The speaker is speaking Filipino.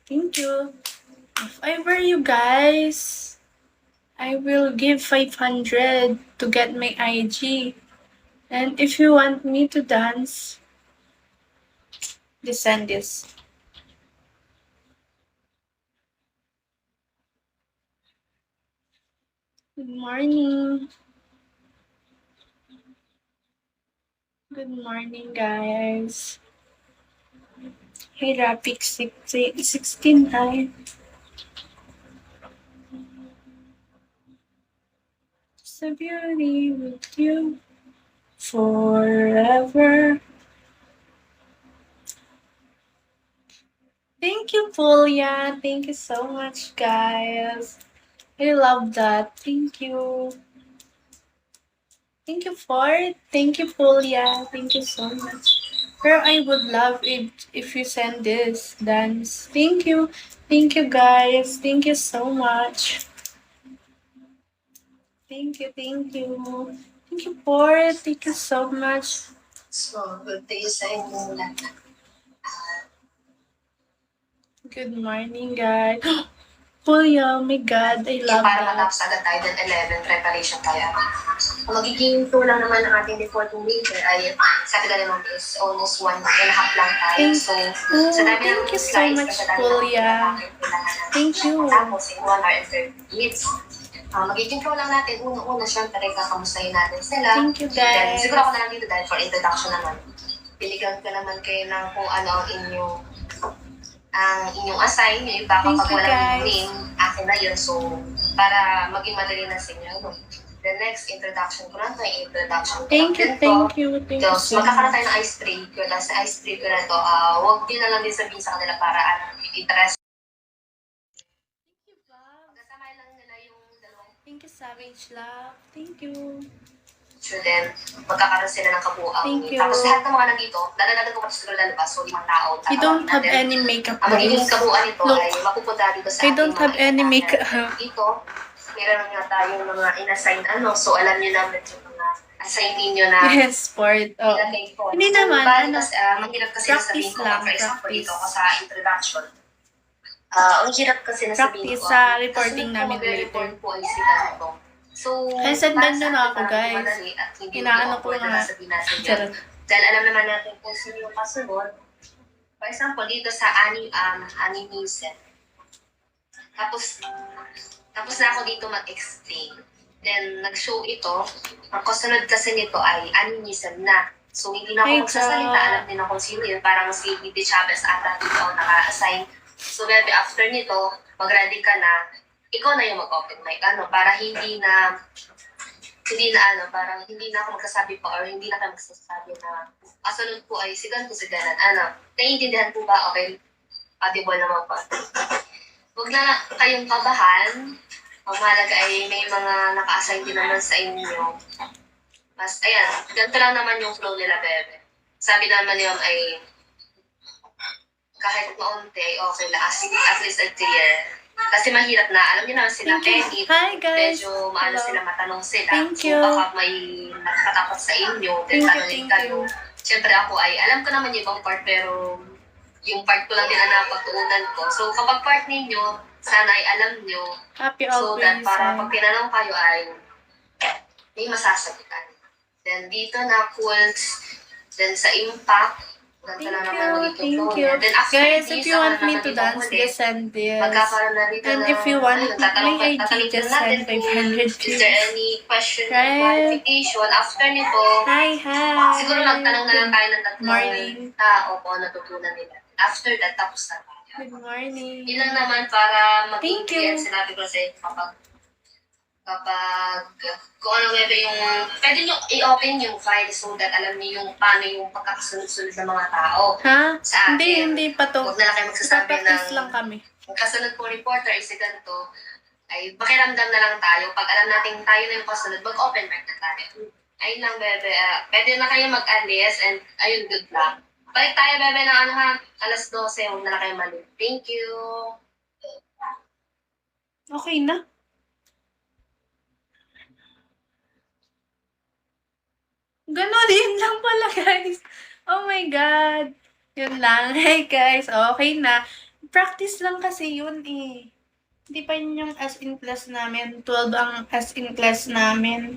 Thank you. If I were you guys, I will give 500 to get my IG. And if you want me to dance, just send this. Good morning. Good morning, guys. Hey, Rapix 16, hi. Just a beauty with you forever. Thank you, Polya. Thank you so much, guys. I love that. Thank you. Thank you, Ford. Thank you, Polya. Thank you so much. Pero I would love it if you send this dance. Thank you. Thank you, guys. Thank you so much. Thank you, thank you. Thank you, Ford. Thank you so much. So, good day sa inyo lahat. Good morning, guys. Polya, oh my God, I love Para that. matapos agad tayo ng 11, preparation tayo. Ang magiging tour lang naman ng ating reporting later ay Saturday naman is almost 1.5 lang tayo. So, sa dami thank ng you so slides, much, sa dami ng Polya. Thank you. Tapos, in 1 hour and 30 minutes. Magiging flow lang natin. Una-una, syempre, kakamustahin natin sila. Thank you, guys. Then, siguro ako na lang dito dahil for introduction naman. Binigyan ko naman kayo ng kung ano ang inyong assign, yung iba kapag walang name, akin na yun. So, para maging madali na sa inyo. The next introduction ko lang, yung introduction ko Thank you so magkakaroon tayo ng icebreaker. Tapos sa icebreaker na to, huwag din na lang din sabihin sa kanila para interest. Pagkasama lang nila yung dalawang. Thank you, Savage Love. Thank you. So then, magkakaroon sila ng kabuuan. Thank you. Tapos lahat ng mga nandito, dadagdagan ko pa siguro lalabas, so 5 tao. I don't have any makeup. Ang magiging kabuuan nito ay mapupunta dito sa I don't have any makeup. Dito, meron nga tayong mga inassign so alam niyo namin yung mga assign ninyo na yes, sport. Oh. Hindi naman, mahirap kasi sabihin ko, for example, dito ako sa introduction. Ang hirap kasi nasabihin ko. Practice sa reporting namin later. Po ay si Ganito. So, sendan nyo na ako, guys. Inaano ko nga. Dahil alam naman natin kung sino yung kasunod. For example, dito sa animism. Tapos na ako dito mag-explain. Then, nag-show ito. Ang kasunod kasi nito ay animism na. So, hindi na ako magsasalita. Alam din ako sino yun. Parang si Bibi Chavez ata dito ako naka-assign. So, maybe after nito, mag-ready ka na, ikaw na yung mag-open mic, para parang hindi na ako magsasabi pa or hindi na kayo magsasabi na kasunod po ay si ganito, si ganan, naiintindihan po ba? Okay, audible naman po. Huwag na kayong kabahan, ang mahalaga ay may mga naka-assign din naman sa inyo. Mas, ayan, ganito lang naman yung flow nila, bebe. Sabi naman yun ay kahit maunti ay okay lang, at least ay clear. Kasi mahirap na, alam niyo naman sila, Penny, medyo maano sila, matanong sila. So baka may matapos sa inyo, then tanongin kayo. Siyempre ako ay, alam ko naman yung ibang part, pero yung part ko lang din na napagtuunan ko. So kapag part ninyo, sana ay alam nyo. So that para pag tinanong kayo ay may masasagutan. Then dito na quotes, then sa impact, Thank you. Guys, if you want me to dance, just send this. And if you want my IG, just send 500. Is there any question or clarification after nito? Hi. Siguro magtanong na lang tayo ng tatlong morning. Opo, natutunan nila. After that, tapos na tayo. Good morning. Yun lang naman para maging clear. Sinabi ko sa inyo kapag kung ano yung pwede nyo i-open yung file so that alam niyo yung paano yung pagkakasunod-sunod ng mga tao. Ha? Sa atin. Hindi pa to. Huwag na lang kayo magsasabi ng lang kami. kasunod po reporter is ganito, ay pakiramdam na lang tayo. Pag alam natin tayo na yung kasunod, mag-open mic na tayo. Ayun lang, bebe. Pwede na kayo mag-alis and ayun, good luck. Balik tayo, bebe, ng alas 12. Huwag na lang kayo mali. Thank you. Okay na? Ganon, yun lang pala, guys. Oh my God. Yun lang. Hey, guys. Okay na. Practice lang kasi yun eh. Hindi pa yun yung as in class namin. 12 ang as in class namin.